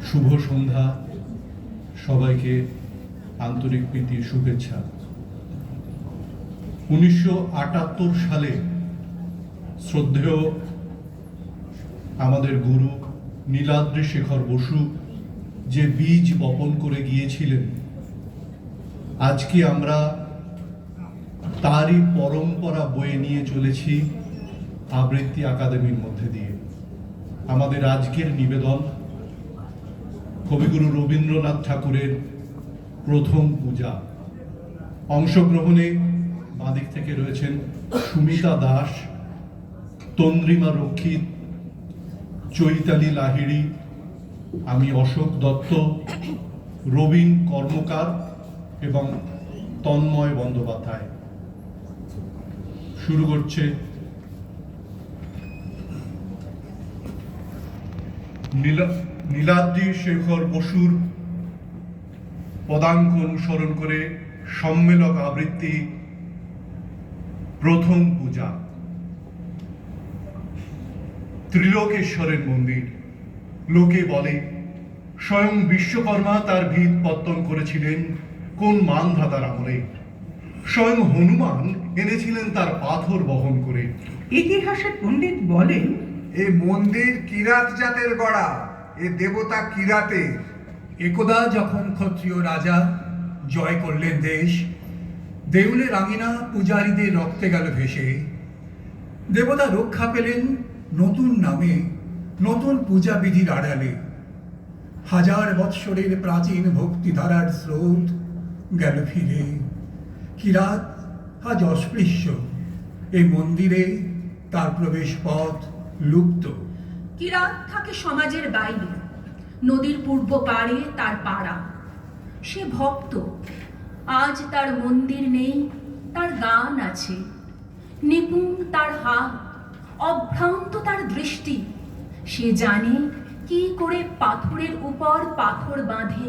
শুভ সন্ধ্যা, সবাইকে আন্তরিক প্রীতির শুভেচ্ছা। 1978 সালে শ্রদ্ধেয় আমাদের গুরু নীলাদ্রি শেখর বসু যে বীজ বপন করে গিয়েছিলেন, আজকে আমরা তারই পরম্পরা বয়ে নিয়ে চলেছি আবৃত্তি একাডেমির মধ্যে দিয়ে। আমাদের আজকের নিবেদন কবিগুরু রবীন্দ্রনাথ ঠাকুরের প্রথম পূজা। অংশগ্রহণে বাঁদিক থেকে রয়েছেন সুমিতা দাস, তন্দ্রিমা রক্ষিত, চৈতালি লাহিড়ী, আমি অশোক দত্ত, রবীন কর্মকার এবং তন্ময় বন্দ্যোপাধ্যায়। শুরু করছে নীলাদ্রি শেখর বসুর পদাঙ্ক অনুসরণ করে সম্মেলক আবৃত্তি প্রথম পূজা। ত্রিলোকেশ্বরের মন্দির। লোকে বলে স্বয়ং বিশ্বকর্মা তার ভিত পত্তন করেছিলেন কোন মানধাতার আমলে। স্বয়ং হনুমান এনেছিলেন তার পাথর বহন করে। ইতিহাসের পণ্ডিত বলেন এ মন্দির কিরাত জাতের গড়া, এ দেবতা কিরাতে। একদা যখন ক্ষত্রিয় রাজা জয় করলেন দেশ, দেউলের আঙিনা পূজারীদের রক্তে গেল ভেসে। দেবতা রক্ষা পেলেন নতুন নামে, নতুন পূজাবিধির আড়ালে। হাজার বৎসরের প্রাচীন ভক্তিধারার স্রোত গেল ফিরে। কিরাত আজ অস্পৃশ্য, এই মন্দিরে তার প্রবেশ পথ লুপ্ত। কিরাত থাকে সমাজের বাইরে, নদীর পূর্ব পাড়ে তার পাড়া। সে ভক্ত, আজ তার মন্দির নেই, তার গান আছে। নিপুণ তার হাত, অভ্রান্ত তার দৃষ্টি। সে জানে কি করে পাথরের উপর পাথর বাঁধে,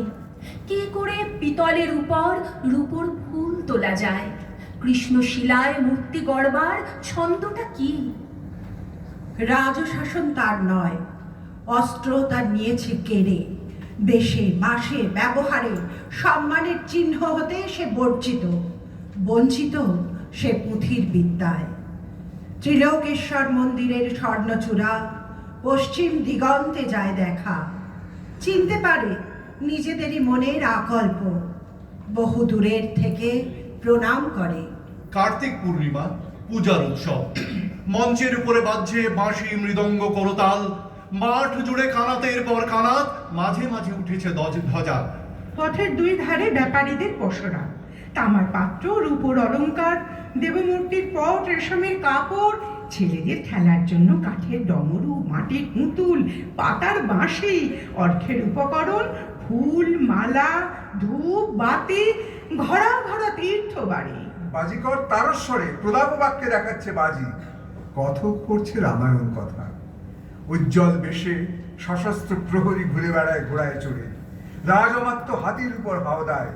কি করে পিতলের উপর রূপোর ফুল তোলা যায়। কৃষ্ণশিলায় মূর্তি গড়বার ছন্দটা কি? রাজশাসন তার নয়, অস্ত্র তার নিয়েছে কেড়ে। দেশে মাসে ব্যবহারে সম্মানের চিহ্ন হতে সে বঞ্চিত, বঞ্চিত সে পুঁথির বিদ্যায়। ত্রিলোকেশ্বর মন্দিরের স্বর্ণচূড়া পশ্চিম দিগন্তে যায় দেখা। চিনতে পারে নিজেদেরই মনের আকল্প, বহু দূরের থেকে প্রণাম করে। কার্তিক পূর্ণিমা, পূজার উৎসব। মঞ্চের উপরে বাজছে বাঁশি, মৃদঙ্গ, করতাল। মাঠ জুড়ে কানাতের পর কানাত, মাঝে মাঝে উঠেছে ধ্বজা। পথের দুই ধারে ব্যাপারীদের পসরা, তামার পাত্র, রূপোর অলংকার, দেবমূর্তির পট, রেশমের কাপড়, ছেলেদের খেলার জন্য কাঠের ডমরু, মাটির পুতুল, পাতার বাঁশি, অর্থের উপকরণ, ফুল, মালা, ধূপ, বাতি, ঘরা ঘরা তীর্থ বাড়ি। বাজিকর তারস্বরে প্রলাপ বাক্যে দেখাচ্ছে বাজি। কথক পড়ছে রামায়ণ কথা। উজ্জ্বল বেশে সশস্ত্র প্রহরী ঘুরে বেড়ায় ঘোড়ায় চড়ে। রাজমাত্য হাতির উপর হাওদায়,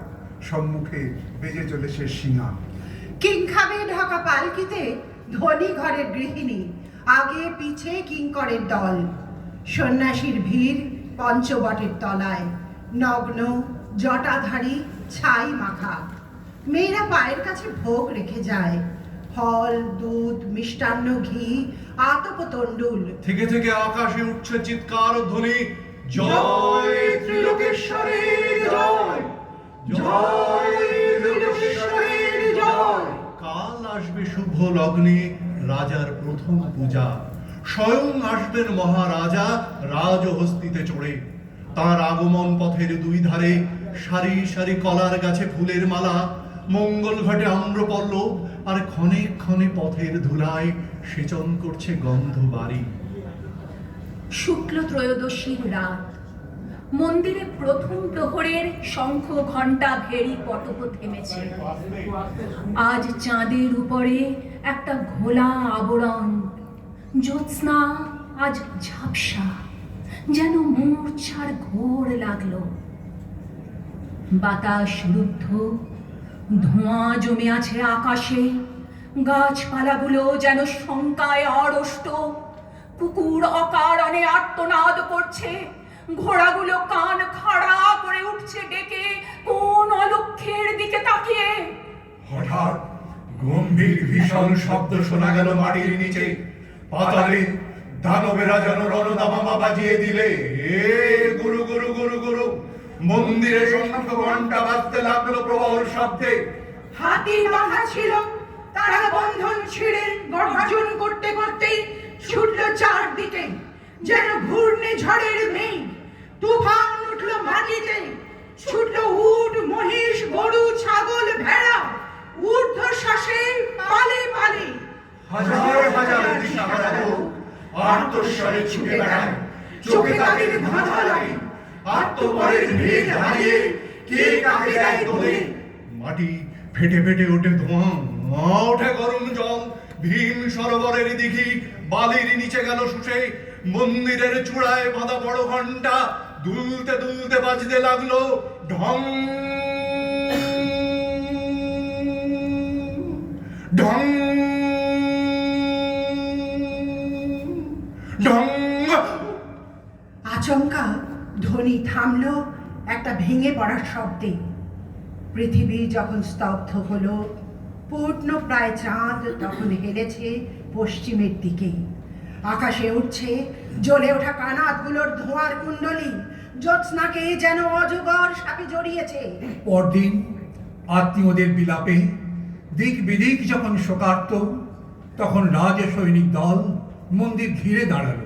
সম্মুখে বেজে চলেছে শিঙা। কিংখাবে ঢাকা পালকিতে ধনী ঘরের গৃহিণী, আগে পিছে কিঙ্করের দল। সন্ন্যাসীর ভিড় পঞ্চবটের তলায়, নগ্ন জটাধারী ছাই মাখা। মেয়েরা পায়ের কাছে ভোগ রেখে যায়, ফল, দুধ, মিষ্টান্ন, ঘি, আতপ তণ্ডুল। থেকে থেকে আকাশে উঠছে চিৎকার ধ্বনি, জয় ত্রিলোকেশ্বরের জয়, জয় ত্রিলোকেশ্বরের জয়। কাল আসবে শুভ লগ্নে রাজার প্রথম পূজা। স্বয়ং আসবেন মহারাজা রাজহস্তিতে চড়ে। তার আগমন পথের দুই ধারে সারি সারি কলার গাছে ফুলের মালা। মঙ্গল ঘটে আম্রপল্লব, আর ক্ষণে ক্ষণে পথের ধুলায় সেচন করছে গন্ধ বাড়ি। শুক্ল ত্রয়োদশীর রাত, মন্দিরে প্রথম প্রহরের শঙ্খ, ঘণ্টা, ভেড়ি, পটক থেমেছে। আজ চাঁদের উপরে একটা ঘোলা আবরণ। জ্যোৎস্না আজ ঝাপসা, যেন মূর্ছার ঘোর লাগলো। বাতাস রুদ্ধ, ধোঁয়া জমে আছে আকাশে। গাছপালাগুলো যেন শঙ্কায় আড়ষ্ট। কুকুর অকারণে আর্তনাদ করছে। ঘোড়াগুলো কান খাড়া করে উঠছে ডেকে কোন অলক্ষ্যের দিকে তাকিয়ে। হঠাৎ গম্ভীর ভীষণ শব্দ শোনা গেল মাটির নিচে। পাতালে দানবেরা যেন রণদামামা বাজিয়ে দিলে। এ গুরু গুরু গুরু গুরু মন্দিরে শঙ্খ ঘণ্টা বাজতে লাগলো প্রবল শব্দে। হাতি বাঁধা ছিল, তারা বন্ধন ছিঁড়ে গর্জন করতে করতে ছুটল চারদিকে, যেন ঘূর্ণি ঝড়ের মেঘ। তুফান উঠল মাটিতে, ছুটল উট, মহিষ, গরু, ছাগল, ভেড়া, ঊর্ধ্ব শ্বাসে পালে পালে। হাজার হাজার দিশাহারা লোক আর্তস্বরে ছুটে বেড়ায়। চোখে তাদের ধাঁধা লাগে, আত্মবলের ভেদ হারিয়ে কে কাকে দেয় দোলে। মাটি ফেটে ফেটে ওঠে ধোঁয়া, ওঠে গরম জল। ভীম সরোবরের দিঘি বালির নিচে গেল শুষে। মন্দিরের চূড়ায় বাঁধা বড় ঘণ্টা দুলতে দুলতে বাজতে লাগলো। ঢং ঢং ঢং। আচমকা ধ্বনি থামলো একটা ভেঙে পড়ার শব্দে। পৃথিবী যখন স্তব্ধ হলো, পূর্ণ প্রায় চাঁদ তখন হেলেছে পশ্চিমের দিকে। আকাশে উঠছে জ্বলে ওঠা কানাতগুলোর ধোঁয়ার কুণ্ডলী, জ্যোৎস্নাকে যেন অজগর সাপে জড়িয়েছে। পরদিন আত্মীয়দের বিলাপে দিক বিদিক যখন শোকার্ত, তখন রাজ সৈনিক দল মন্দির ঘিরে দাঁড়ালো,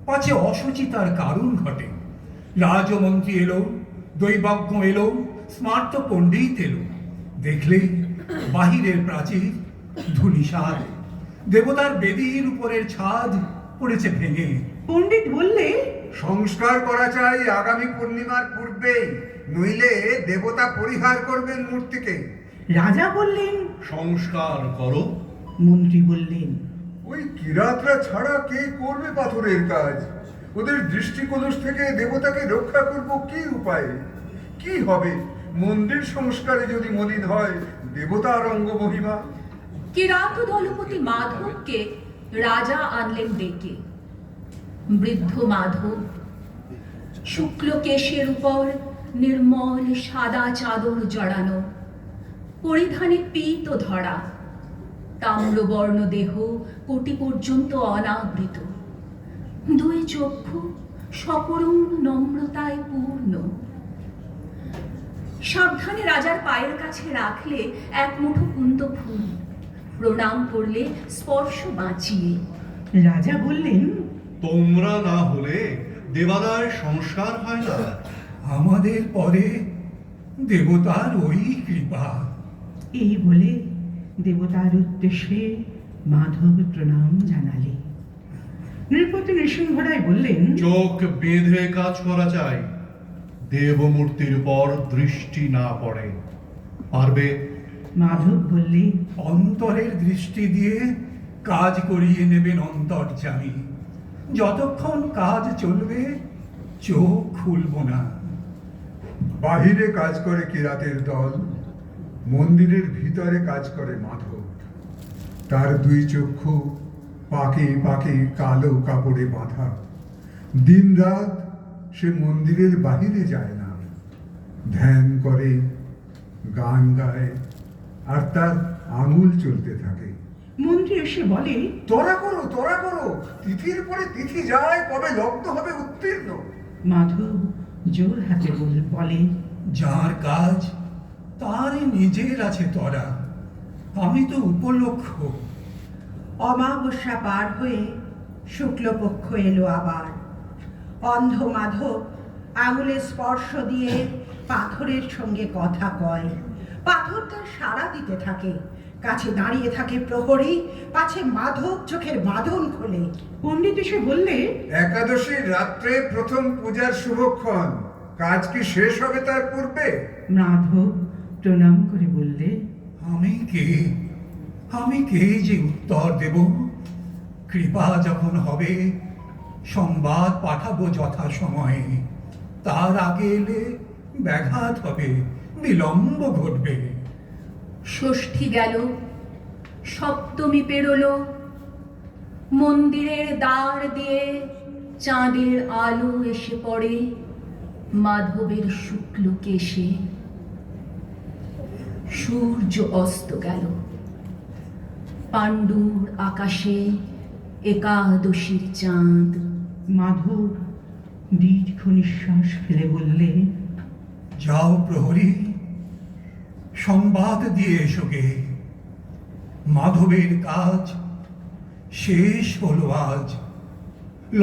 পাছে অসুচিতার কারণ ঘটে। রাজমন্ত্রী এলো, দৈবজ্ঞ এলো, স্মার্ত পণ্ডিত এলো। দেখলে বাহিরের প্রাচীর ধূলিসাৎ, দেবতার বেদির উপরের ছাদ পড়েছে ভেঙে। পণ্ডিত বললে, সংস্কার করা চাই আগামী পূর্ণিমার পূর্বেই, নইলে দেবতা পরিহার করবেন মূর্তিকে। রাজা বললেন, সংস্কার করো। মন্ত্রী বললেন, ওই কিরাতরা ছাড়া কে করবে পাথরের কাজ? ওদের দৃষ্টিকলস থেকে দেবতাকে রক্ষা করব কি উপায়ে? কি হবে মন্দির সংস্কারে যদি মলিন হয় দেবতার অঙ্গ মহিমা? কিরাত দলপতি মাধবকে রাজা আনলেন ডেকে। বৃদ্ধ মাধব শুক্ল কেশের উপর নির্মল সাদা চাদর জড়ানো, পরিধানে পীত ধরা, তাম্রবর্ণ দেহ কোটি পর্যন্ত অনাবৃত, দুই চক্ষু সকরুণ নম্রতায় পূর্ণ। সাবধানে রাজার পায়ের কাছে রাখলে এক মুঠো কুন্দ ফুল, প্রণাম করলে স্পর্শ বাঁচিয়ে। রাজা বললেন, তোমরা না হলে দেবালয়ের সংস্কার হয় না। আমাদের পরে দেবতার ওই কৃপা। এই বলে দেবতার উদ্দেশ্যে মাধব প্রণাম জানালে। নৃপতি নৃসিংহরায় বললেন, চোখ বেঁধে কাজ করা চাই, দেবমূর্তির উপর দৃষ্টি না পড়ে। পারবে? মাধব বললে, অন্তরের দৃষ্টি দিয়ে কাজ করিয়ে নেবেন অন্তর্যামী। যতক্ষণ কাজ চলবে চোখ খুলব না। বাহিরে কাজ করে কিরাতের দল, মন্দিরের ভিতরে কাজ করে মাধব। তার দুই চক্ষু পাকে পাকে কালো কাপড়ে বাঁধা। দিন রাত সে মন্দিরের বাহিরে যায় না, ধ্যান করে, গান গায়, আর তার আঙুল চলতে থাকে। মন্ত্রী এসে বলে, তোরা করো, তিথির পরে তিথি যায়, কবে লগ্ন হবে উত্তীর্ণ। মাধব জোর হাতে বলে, যার কাজ তারই নিজের আছে তরা, আমি তো উপলক্ষ। অমাবস্যা পার হয়ে শুক্লপক্ষ এলো আবার। অন্ধ মাধব আঙুলে স্পর্শ দিয়ে পাথরের সঙ্গে কথা কয়। পাথর তার সাড়া দিতে থাকে। কাছে দাঁড়িয়ে থাকে প্রহরী, পাছে মাধব চোখের বাঁধন খোলে। পণ্ডিত এসে বললে, একাদশীর রাত্রে প্রথম পূজার শুভক্ষণ, কাজ কি শেষ হবে তার পূর্বে? মাধব প্রণাম করে বললে, আমি কে যে উত্তর দেব? কৃপা যখন হবে সংবাদ পাঠাবো যথা সময়ে। তার আগে এলে ব্যাঘাত হবে, বিলম্ব ঘটবে। ষষ্ঠী গেল, সপ্তমী পেরোলো, মন্দিরের দ্বার দিয়ে চাঁদের আলো এসে পড়ে মাধবের শুক্ল কেশে। সূর্য অস্ত গেল, পাণ্ডুর আকাশে একাদশীর চাঁদ। মাধব দীর্ঘ নিঃশ্বাস ফেলে বললে, যাও প্রহরী, সংবাদ দিয়ে এসো গে। মাধবের কাজ শেষ হলো আজ,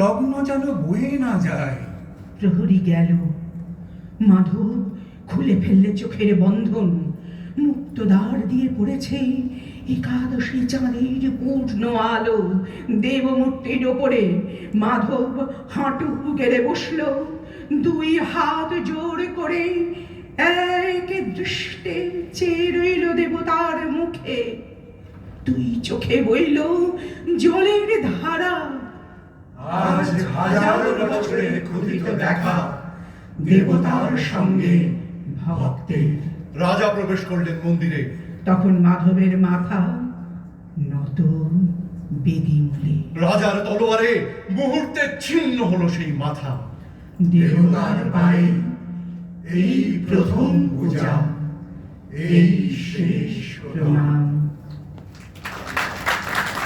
লগ্ন যেন বয়ে না যায়। প্রহরী গেল। মাধব খুলে ফেললে চোখের বন্ধন, মুক্তদ্বার দিয়ে পড়েছে একাদশী চাঁদের পূর্ণ আলো। দেবমূর্তির ওপরে মাধব হাঁটু গেড়ে বসল, দুই হাত জোর করে এক দৃষ্টে চেয়ে রইল দেবতার মুখে। দুই চোখে বইল জলের ধারা। আজ হাজার বছরের ক্ষুধিত দেখা দেবতার সঙ্গে ভক্তের। রাজা প্রবেশ করলেন মন্দিরে। তখন মাধবের মাথা নত বেদি মূলে। রাজার তলোয়ারে মুহূর্তে ছিন্ন হলো সেই মাথা। দেবতার পায়ে এই প্রথম পূজা, এই শেষ প্রণাম।